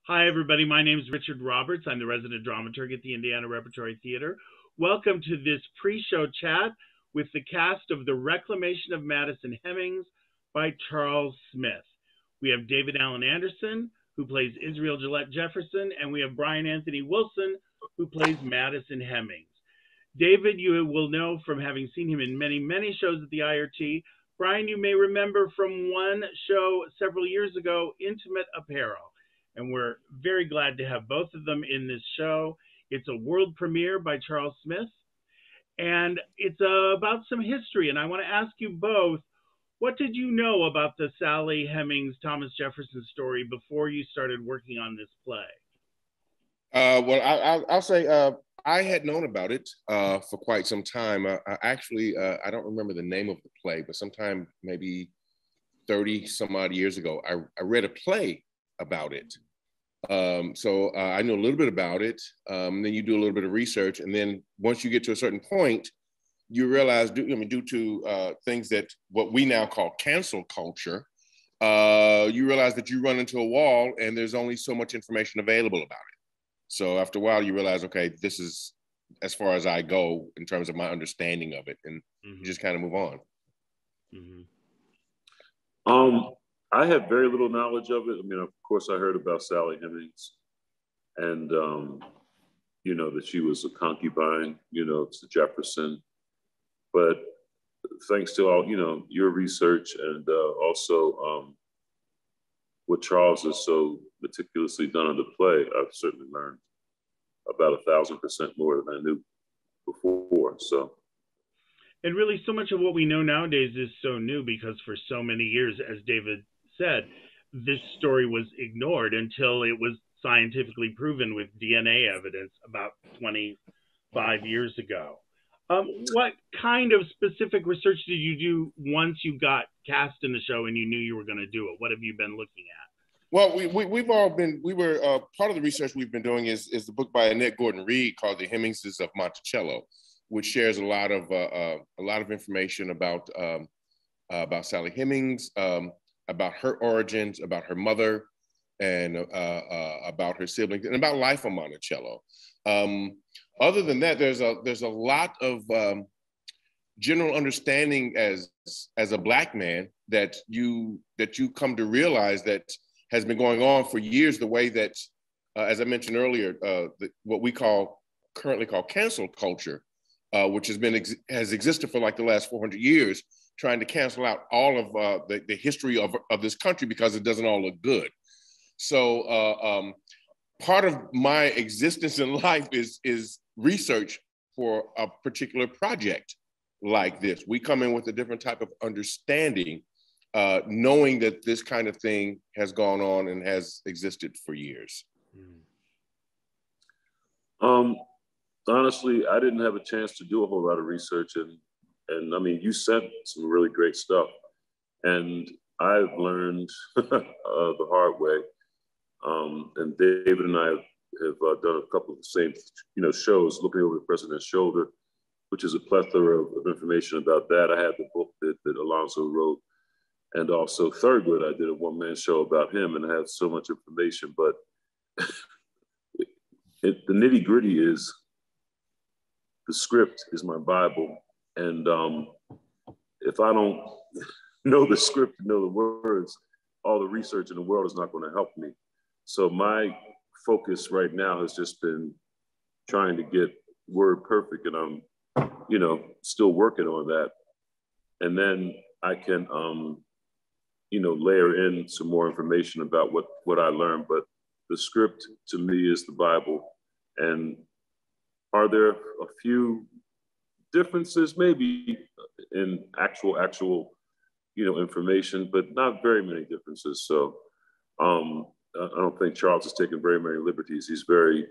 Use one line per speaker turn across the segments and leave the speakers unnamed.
Hi, everybody. My name is Richard Roberts. I'm the resident dramaturg at the Indiana Repertory Theater. Welcome to this pre-show chat with the cast of The Reclamation of Madison Hemings by Charles Smith. We have David Allen Anderson, who plays Israel Gillette Jefferson, and we have Brian Anthony Wilson, who plays Madison Hemings. David, you will know from having seen him in many, many shows at the IRT. Brian, you may remember from one show several years ago, Intimate Apparel. And we're very glad to have both of them in this show. It's a world premiere by Charles Smith, and it's about some history. And I want to ask you both, what did you know about the Sally Hemings, Thomas Jefferson story before you started working on this play?
I'll say I had known about it for quite some time. I don't remember the name of the play, but sometime maybe 30 some odd years ago, I read a play about it. So I knew a little bit about it. Then you do a little bit of research. And then once you get to a certain point, you realize, due to things that what we now call cancel culture, you realize that you run into a wall and there's only so much information available about it. So after a while, you realize, okay, this is as far as I go in terms of my understanding of it. And you just kind of move on.
I had very little knowledge of it. I mean, of course, I heard about Sally Hemings and, that she was a concubine, to Jefferson. But thanks to all, your research and also what Charles has so meticulously done on the play, I've certainly learned about 1,000% more than I knew before. So.
And really, so much of what we know nowadays is so new because for so many years, as David said, this story was ignored until it was scientifically proven with DNA evidence about 25 years ago. What kind of specific research did you do once you got cast in the show and you knew you were going to do it? What have you been looking at?
Well, part of the research we've been doing is the book by Annette Gordon-Reed called The Hemingses of Monticello, which shares a lot of information about Sally Hemings, about her origins, about her mother, and about her siblings, and about life on Monticello. Other than that, there's a lot of general understanding as a Black man that you come to realize that has been going on for years. The way that, as I mentioned earlier, what we currently call cancel culture, which has existed for like the last 400 years, trying to cancel out all of the history of this country because it doesn't all look good. So part of my existence in life is research for a particular project like this. We come in with a different type of understanding, knowing that this kind of thing has gone on and has existed for years.
Honestly, I didn't have a chance to do a whole lot of research, and I mean, you sent some really great stuff, and I've learned the hard way. And David and I have done a couple of the same, shows, Looking Over the President's Shoulder, which is a plethora of information about that. I had the book that Alonzo wrote, and also Thurgood. I did a one-man show about him, and I had so much information. But the nitty-gritty is the script is my Bible, and if I don't know the script and know the words, all the research in the world is not going to help me. So my focus right now has just been trying to get word perfect, and I'm, still working on that. And then I can, layer in some more information about what I learned. But the script to me is the Bible. And are there a few differences maybe in actual, information, but not very many differences. So I don't think Charles has taken very many liberties. He's very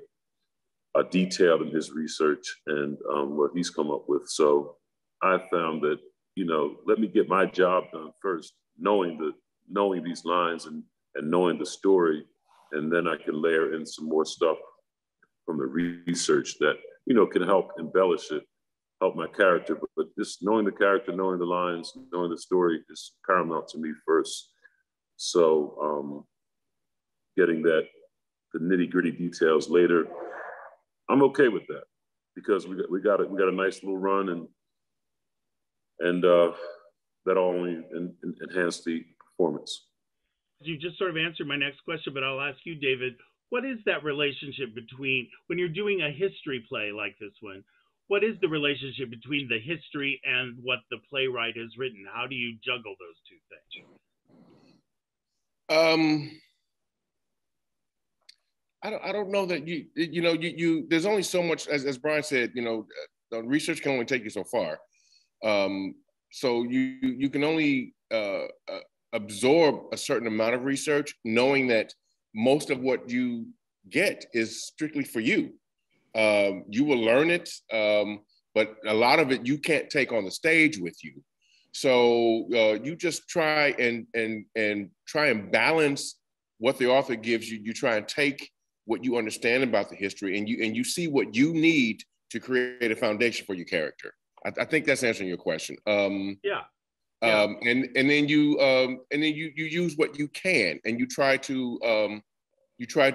detailed in his research and what he's come up with. So I found that, let me get my job done first, knowing these lines and knowing the story, and then I can layer in some more stuff from the research that, can help embellish it, help my character. But just knowing the character, knowing the lines, knowing the story is paramount to me first. So getting that the nitty gritty details later. I'm okay with that because we got a nice little run, and that all only enhanced the performance.
You just sort of answered my next question, but I'll ask you, David, what is that relationship between, when you're doing a history play like this one, what is the relationship between the history and what the playwright has written? How do you juggle those two things?
I don't know that you there's only so much, as Brian said, the research can only take you so far. So you can only absorb a certain amount of research, knowing that most of what you get is strictly for you. You will learn it, but a lot of it you can't take on the stage with you. So you just try and balance what the author gives you. You try and take what you understand about the history, and you see what you need to create a foundation for your character. I think that's answering your question.
Yeah.
And then you use what you can, and you try to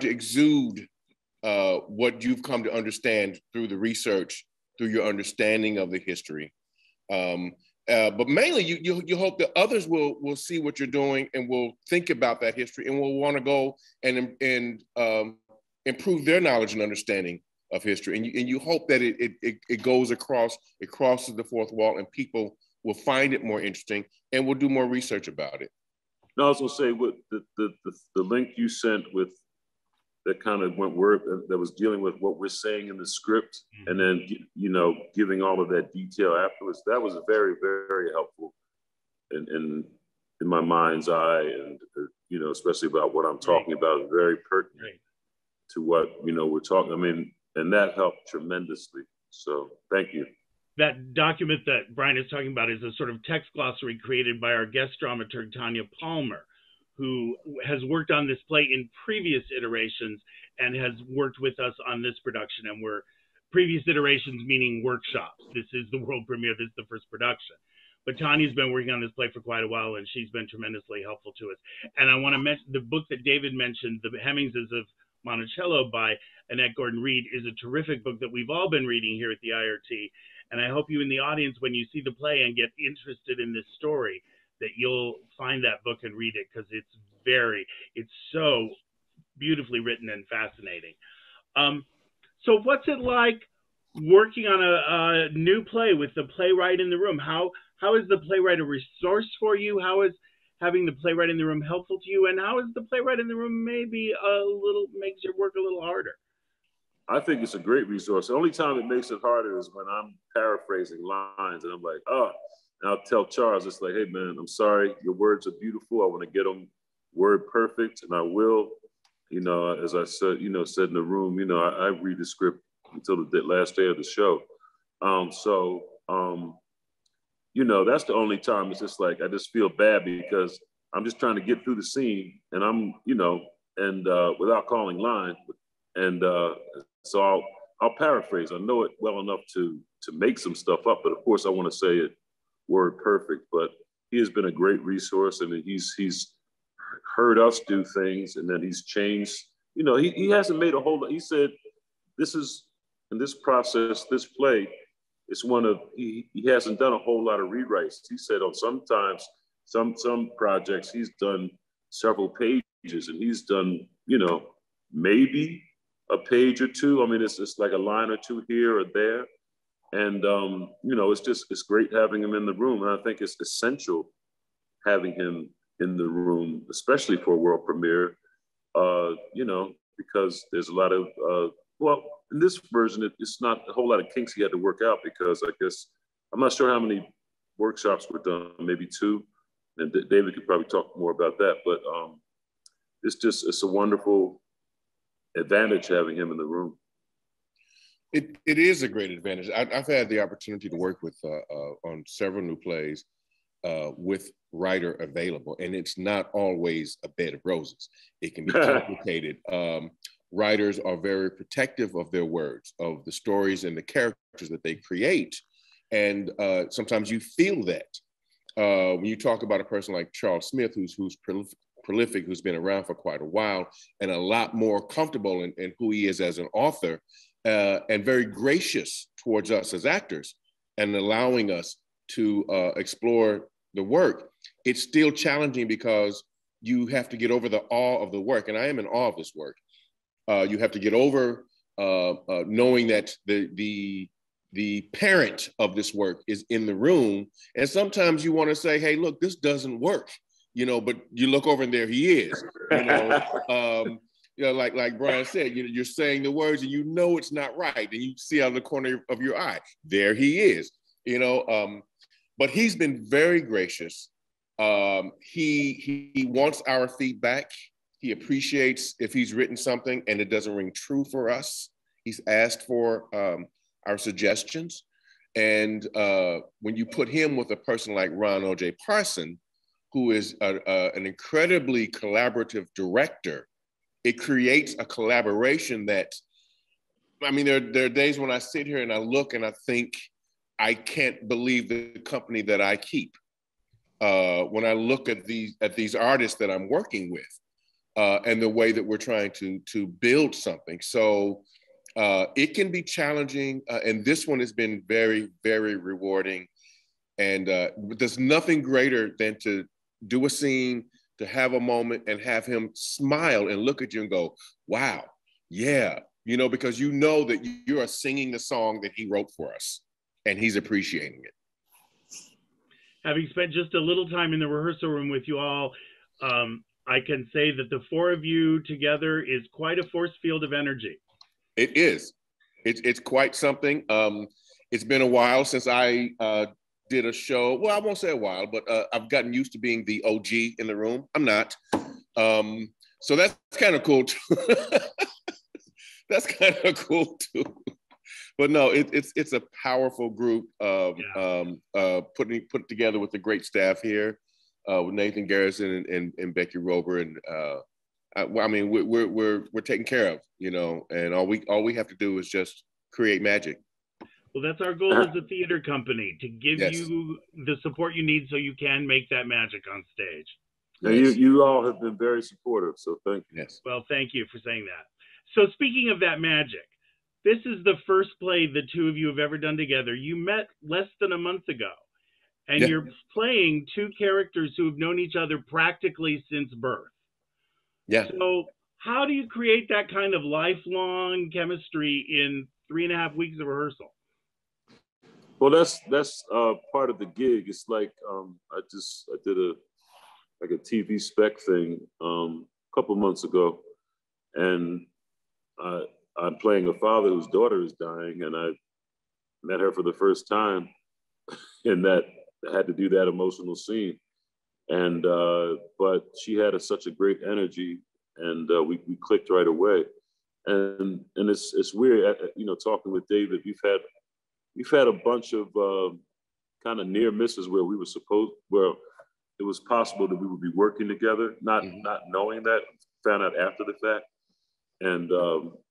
exude what you've come to understand through the research, through your understanding of the history. But mainly, you hope that others will see what you're doing and will think about that history and will want to go and improve their knowledge and understanding of history. And you hope that it goes across, it crosses the fourth wall, and people will find it more interesting and will do more research about it.
I was gonna say, what the link you sent with that kind of went word that was dealing with what we're saying in the script, and then giving all of that detail afterwards. That was very, very helpful in my mind's eye, and especially about what I'm talking about, very pertinent to what we're talking. I mean, and that helped tremendously. So thank you.
That document that Brian is talking about is a sort of text glossary created by our guest dramaturg, Tanya Palmer, who has worked on this play in previous iterations and has worked with us on this production. And we're previous iterations, meaning workshops. This is the world premiere. This is the first production. But Tanya's been working on this play for quite a while, and she's been tremendously helpful to us. And I want to mention the book that David mentioned, The Hemingses of Monticello by Annette Gordon-Reed, is a terrific book that we've all been reading here at the IRT. And I hope you in the audience, when you see the play and get interested in this story, that you'll find that book and read it, because it's so beautifully written and fascinating. So what's it like working on a new play with the playwright in the room? How is the playwright a resource for you? How is having the playwright in the room helpful to you? And how is the playwright in the room maybe makes your work a little harder?
I think it's a great resource. The only time it makes it harder is when I'm paraphrasing lines and I'm like, and I'll tell Charles, it's like, hey man, I'm sorry, your words are beautiful. I want to get them word perfect, and I will. As I said, said in the room, I read the script until the last day of the show. That's the only time it's just like I just feel bad because I'm just trying to get through the scene, and I'm, without calling lines, and so I'll paraphrase. I know it well enough to make some stuff up, but of course I want to say it word perfect. But he has been a great resource, and he's heard us do things, and then he's changed. He hasn't made a whole lot. He said, this is, in this process, this play, it's one of, he hasn't done a whole lot of rewrites. He said on sometimes, some projects, he's done several pages, and he's done, maybe a page or two. I mean, it's just like a line or two here or there. And, it's great having him in the room. And I think it's essential having him in the room, especially for a world premiere, because there's a lot of, in this version, it's not a whole lot of kinks he had to work out, because I guess, I'm not sure how many workshops were done, maybe 2. And David could probably talk more about that, but it's a wonderful advantage having him in the room.
It is a great advantage. I've had the opportunity to work with on several new plays with writer available, and it's not always a bed of roses. It can be complicated. Writers are very protective of their words, of the stories and the characters that they create, and sometimes you feel that when you talk about a person like Charles Smith, who's prolific, who's been around for quite a while, and a lot more comfortable in who he is as an author, and very gracious towards us as actors and allowing us to explore the work. It's still challenging because you have to get over the awe of the work, and I am in awe of this work. You have to get over knowing that the parent of this work is in the room, and sometimes you want to say, "Hey, look, this doesn't work," but you look over and there he is. Like Brian said, you're saying the words and it's not right, and you see out of the corner of your eye, there he is. But he's been very gracious. He wants our feedback. He appreciates if he's written something and it doesn't ring true for us. He's asked for our suggestions. And when you put him with a person like Ron O.J. Parson, who is an incredibly collaborative director, it creates a collaboration that, there are days when I sit here and I look and I think, I can't believe the company that I keep. When I look at these artists that I'm working with, and the way that we're trying to build something. So it can be challenging, and this one has been very, very rewarding. And there's nothing greater than to do a scene, to have a moment and have him smile and look at you and go, wow, yeah, because that you are singing the song that he wrote for us and he's appreciating it.
Having spent just a little time in the rehearsal room with you all, I can say that the four of you together is quite a force field of energy.
It is. It's quite something. It's been a while since I did a show. Well, I won't say a while, but I've gotten used to being the OG in the room. I'm not. So that's kind of cool too. That's kind of cool too. But no, it's a powerful group put together with a great staff here, with Nathan Garrison and Becky Rober, and we're taken care of, and all we have to do is just create magic.
Well, that's our goal as a theater company, to give you the support you need so you can make that magic on stage.
And you all have been very supportive, so thank you.
Yes.
Well, thank you for saying that. So speaking of that magic, this is the first play the two of you have ever done together. You met less than a month ago, and you're playing two characters who have known each other practically since birth.
Yeah.
So how do you create that kind of lifelong chemistry in 3.5 weeks of rehearsal?
Well, that's part of the gig. It's like I did a TV spec thing a couple months ago, and I'm playing a father whose daughter is dying, and I met her for the first time, and that I had to do that emotional scene. And but she had such a great energy, and we clicked right away. And it's weird, talking with David. We've had a bunch of kind of near misses where it was possible that we would be working together, not knowing that, found out after the fact. And,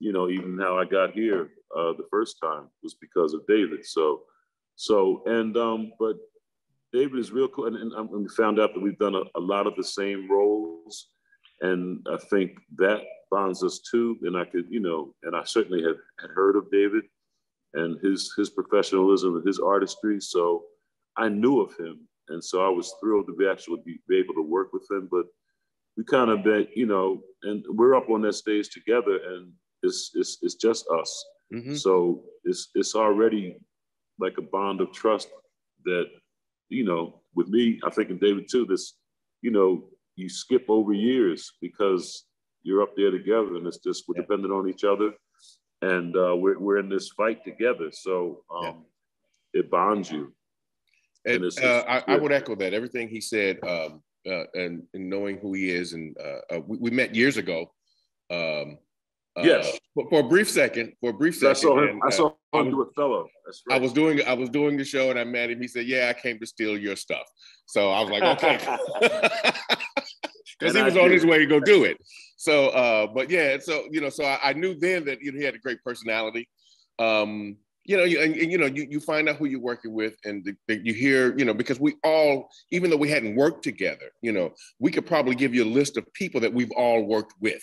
even how I got here the first time was because of David. But David is real cool. And we found out that we've done a lot of the same roles. And I think that bonds us too. And I could, and I certainly had heard of David and his professionalism and his artistry. So I knew of him. And so I was thrilled to be able to work with him. But we kind of been, and we're up on that stage together, and it's just us. Mm-hmm. So it's already like a bond of trust that, with me, I think, and David too, this, you skip over years because you're up there together, and it's just, we're dependent on each other, and we're in this fight together. So it bonds you.
And I would echo that, everything he said. And knowing who he is, and we met years ago.
Yes,
for a brief second. I saw him.
I saw him do a fellow. That's right.
I was doing the show, and I met him. He said, "Yeah, I came to steal your stuff." So I was like, "Okay," because he was on his way to go do it. So, but yeah, so so I knew then that he had a great personality. you find out who you're working with, and you hear, because we all, even though we hadn't worked together, we could probably give you a list of people that we've all worked with.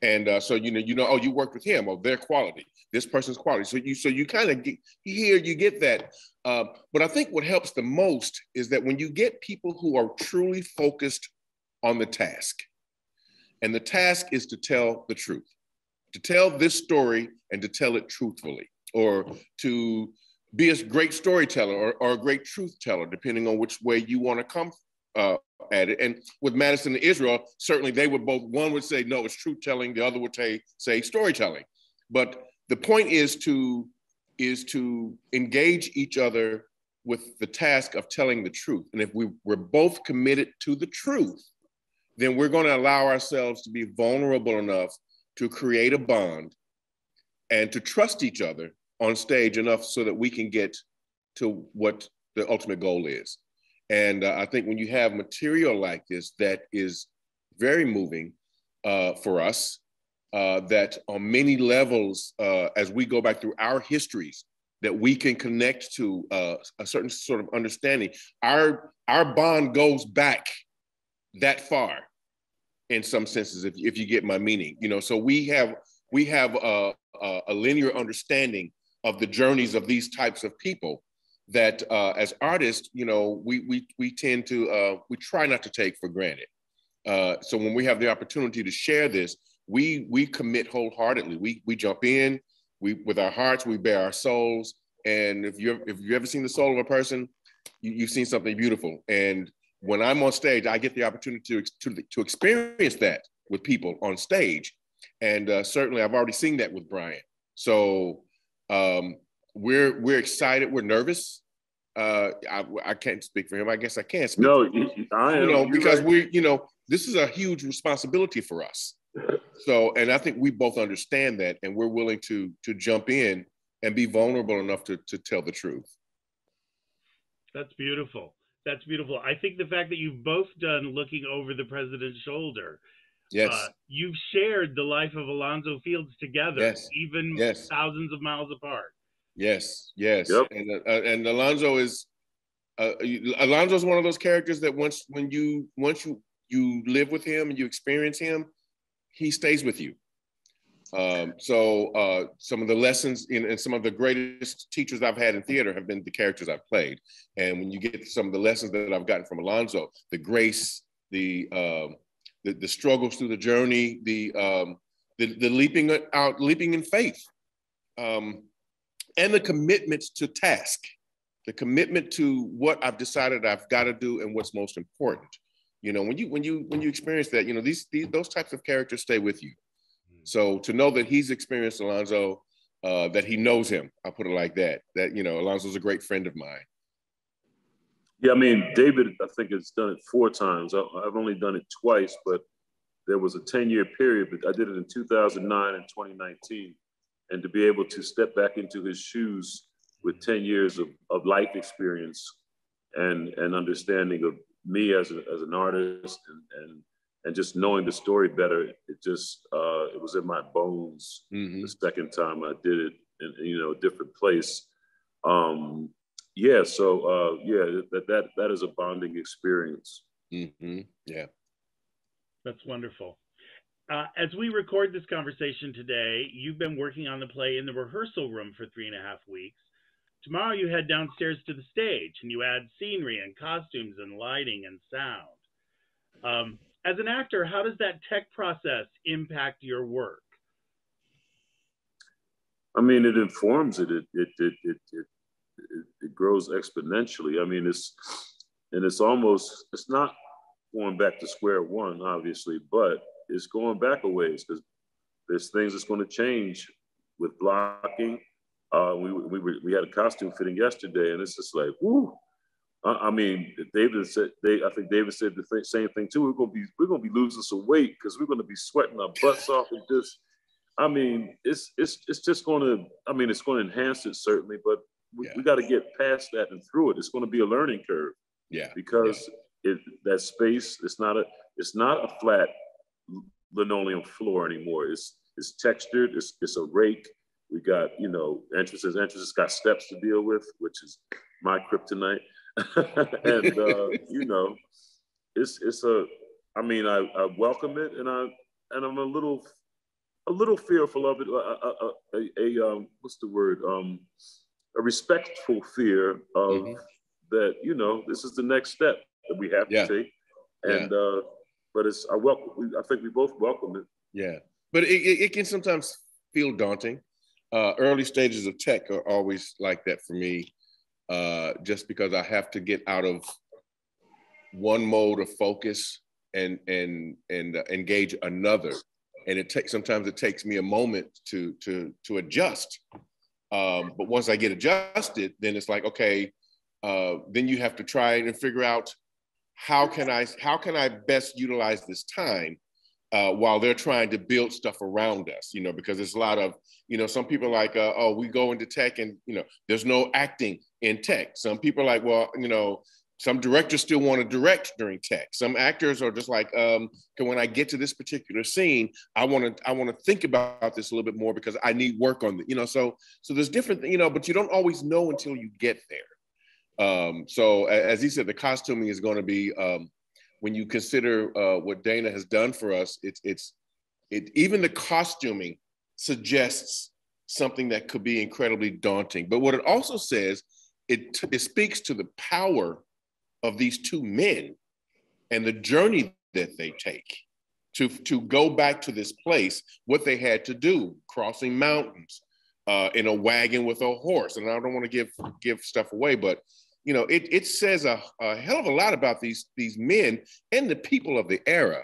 And so, oh, you worked with him, or their quality, this person's quality. So you kind of get that. But I think what helps the most is that when you get people who are truly focused on the task, and the task is to tell the truth, to tell this story and to tell it truthfully, or to be a great storyteller or a great truth teller, depending on which way you want to come at it. And with Madison and Israel, certainly they would both, one would say, no, it's truth telling. The other would say storytelling. But the point is to engage each other with the task of telling the truth. And if we're both committed to the truth, then we're going to allow ourselves to be vulnerable enough to create a bond and to trust each other on stage enough so that we can get to what the ultimate goal is. And I think when you have material like this that is very moving for us, that on many levels, as we go back through our histories, that we can connect to a certain sort of understanding. Our bond goes back that far, in some senses, if you get my meaning. So we have a linear understanding of the journeys of these types of people that as artists, we tend to, we try not to take for granted. So when we have the opportunity to share this, we commit wholeheartedly. We jump in, with our hearts, we bare our souls. And if you've ever seen the soul of a person, you've seen something beautiful. And when I'm on stage, I get the opportunity to experience that with people on stage. And certainly I've already seen that with Brian. So we're excited. We're nervous. I can't speak for him. I guess I can't speak.
No, I am.
Because this is a huge responsibility for us. So, and I think we both understand that, and we're willing to jump in and be vulnerable enough to tell the truth.
That's beautiful. That's beautiful. I think the fact that you've both done Looking Over the President's Shoulder.
Yes.
You've shared the life of Alonzo Fields together,
yes.
even
yes.
thousands of miles apart.
Yes.
Yep.
And Alonzo is Alonzo's one of those characters that once you live with him and you experience him, he stays with you. So some of the lessons and some of the greatest teachers I've had in theater have been the characters I've played. And when you get some of the lessons that I've gotten from Alonzo, the grace, the struggles through the journey, the leaping in faith, and the commitments to task, the commitment to what I've decided I've got to do and what's most important. When you experience that, those types of characters stay with you. So to know that he's experienced Alonzo, that he knows him, I'll put it like that, Alonzo's a great friend of mine.
Yeah, I mean, David, I think has done it 4 times. I've only done it twice, but there was a 10-year period, but I did it in 2009 and 2019. And to be able to step back into his shoes with 10 years of life experience and understanding of me as an artist and just knowing the story better, it was in my bones. Mm-hmm. The second time I did it in a different place. That is a bonding experience.
Mm-hmm. Yeah,
that's wonderful. As we record this conversation today, you've been working on the play in the rehearsal room for 3.5 weeks. Tomorrow you head downstairs to the stage and you add scenery and costumes and lighting and sound. As an actor, how does that tech process impact your work?
I mean, it informs it. It grows exponentially. I mean, it's not going back to square one, obviously, but it's going back a ways because there's things that's going to change with blocking. We had a costume fitting yesterday, and it's just like, whoo. I mean, I think David said the same thing too. We're gonna be losing some weight because we're gonna be sweating our butts off and just. I mean, it's just gonna. I mean, it's gonna enhance it certainly, but we got to get past that and through it. It's going to be a learning curve.
Yeah.
Because that space, it's not a flat linoleum floor anymore. It's textured. It's a rake. We got, you know, entrances. Entrances got steps to deal with, which is my kryptonite. And you know, it's a. I mean, I welcome it, and I'm a little fearful of it. What's the word? A respectful fear of that. You know, this is the next step that we have to take, and but it's I think we both welcome it.
Yeah, but it can sometimes feel daunting. Early stages of tech are always like that for me, just because I have to get out of one mode of focus and engage another, and sometimes it takes me a moment to adjust. But once I get adjusted, then it's like, okay, then you have to try and figure out how can I best utilize this time while they're trying to build stuff around us, you know, because there's a lot of, you know, some people are like, oh, we go into tech and, you know, there's no acting in tech. Some people are like, well, you know, some directors still want to direct during tech. Some actors are just like, when I get to this particular scene, I want to think about this a little bit more because I need work on it, you know. So there's different, you know, but you don't always know until you get there. So as he said, the costuming is going to be, when you consider what Dana has done for us, even the costuming suggests something that could be incredibly daunting. But what it also says, it speaks to the power of these two men and the journey that they take to go back to this place, what they had to do, crossing mountains in a wagon with a horse. And I don't want to give stuff away, but you know, it says a hell of a lot about these men and the people of the era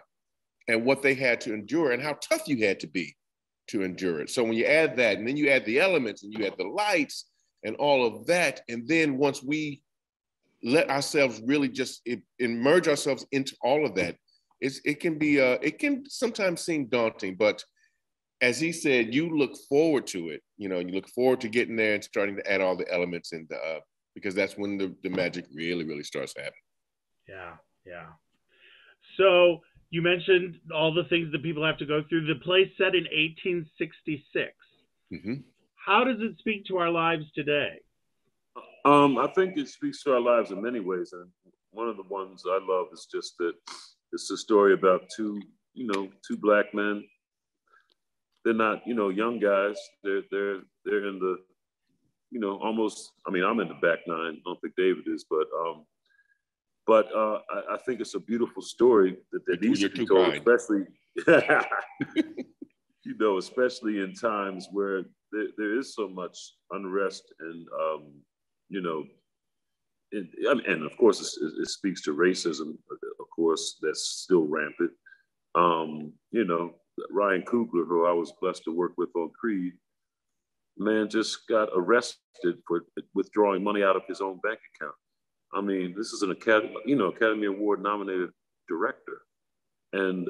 and what they had to endure and how tough you had to be to endure it. So when you add that, and then you add the elements and you add the lights and all of that, and then once we let ourselves really just immerse ourselves into all of that, it can sometimes seem daunting, but as he said, you look forward to it. You know, you look forward to getting there and starting to add all the elements and because that's when the magic really, really starts happening.
Yeah. So you mentioned all the things that people have to go through. The play set in 1866. How does it speak to our lives today?
I think it speaks to our lives in many ways, and one of the ones I love is just that it's a story about two Black men. They're not, you know, young guys. They're in the, you know, almost. I mean, I'm in the back nine. I don't think David is, but I think it's a beautiful story that needs to be told, especially, you know, especially in times where there is so much unrest and, you know, and of course it speaks to racism, of course, that's still rampant. You know, Ryan Coogler, who I was blessed to work with on Creed, man just got arrested for withdrawing money out of his own bank account. I mean, this is an Academy Award nominated director, and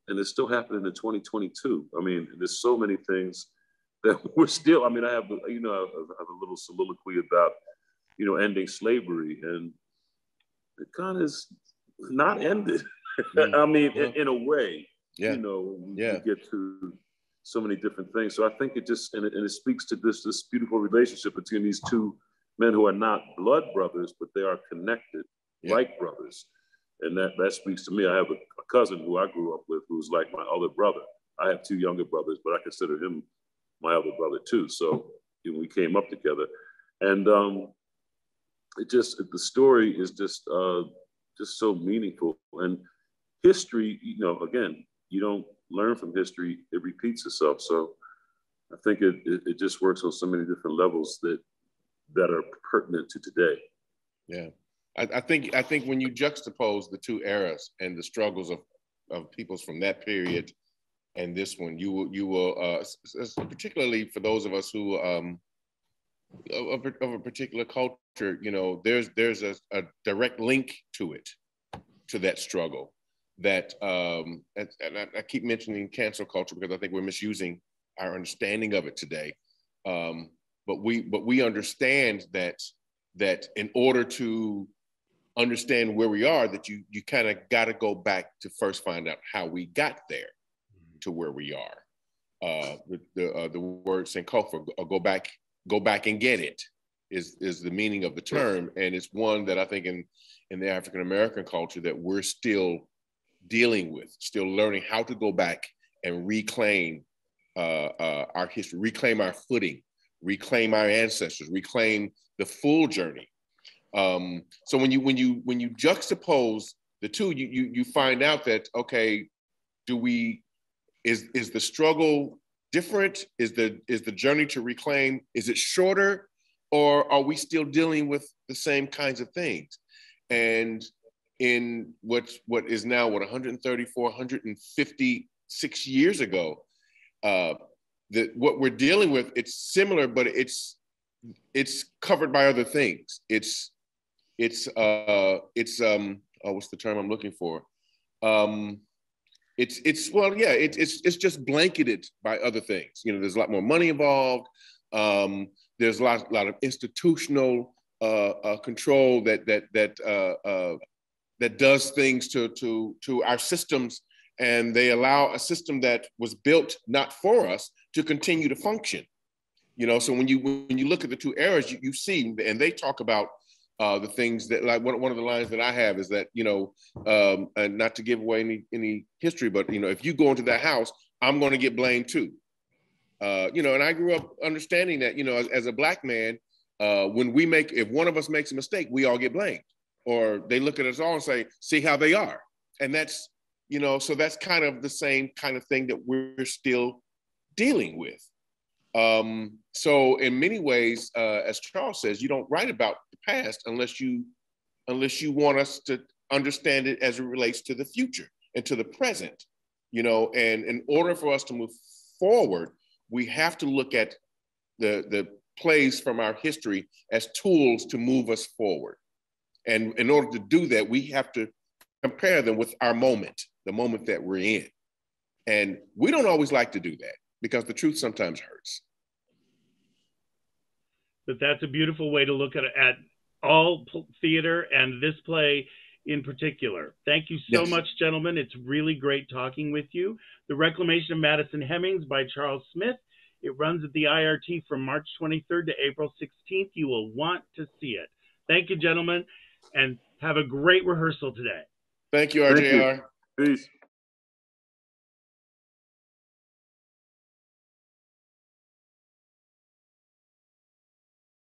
it's still happening in 2022. I mean, there's so many things that we're still. I mean, I have a little soliloquy about, you know, ending slavery, and it kind of is not ended. I mean, in a way, you know, we get to so many different things. So I think it just, and it speaks to this beautiful relationship between these two men who are not blood brothers, but they are connected like brothers. And that speaks to me. I have a cousin who I grew up with who's like my other brother. I have two younger brothers, but I consider him my other brother too. So, you know, we came up together, and the story is just so meaningful. And history, you know, again, you don't learn from history; it repeats itself. So, I think it just works on so many different levels that are pertinent to today.
Yeah, I think when you juxtapose the two eras and the struggles of peoples from that period and this one, you will particularly for those of us who of a particular culture, you know, there's a direct link to it, to that struggle. That and I keep mentioning cancel culture because I think we're misusing our understanding of it today. But we understand that in order to understand where we are, that you kind of got to go back to first find out how we got there to where we are. The word Sankofa, or go back and get it, is the meaning of the term, and it's one that I think in the African American culture that we're still dealing with, still learning how to go back and reclaim our history, reclaim our footing, reclaim our ancestors, reclaim the full journey. So when you juxtapose the two, you find out that, okay, is the struggle different? Is the journey to reclaim, is it shorter, or are we still dealing with the same kinds of things? And in what is now 134, 156 years ago, what we're dealing with, it's similar, but it's covered by other things. It's what's the term I'm looking for? It's just blanketed by other things. You know, there's a lot more money involved. There's a lot of institutional control that does things to our systems, and they allow a system that was built not for us to continue to function. You know, so when you look at the two eras, you see, and they talk about the things that, like one of the lines that I have is that, you know, and not to give away any history, but, you know, if you go into that house, I'm going to get blamed too. You know, and I grew up understanding that, you know, as a Black man, if one of us makes a mistake, we all get blamed, or they look at us all and say, see how they are. And that's, you know, so that's kind of the same kind of thing that we're still dealing with. So in many ways, as Charles says, you don't write about the past unless you want us to understand it as it relates to the future and to the present, you know. And in order for us to move forward, we have to look at the plays from our history as tools to move us forward. And in order to do that, we have to compare them with our moment, the moment that we're in. And we don't always like to do that, because the truth sometimes hurts.
But that's a beautiful way to look at all theater and this play in particular. Thank you so much, gentlemen. It's really great talking with you. The Reclamation of Madison Hemings by Charles Smith. It runs at the IRT from March 23rd to April 16th. You will want to see it. Thank you, gentlemen, and have a great rehearsal today.
Thank you, RJR.
Peace.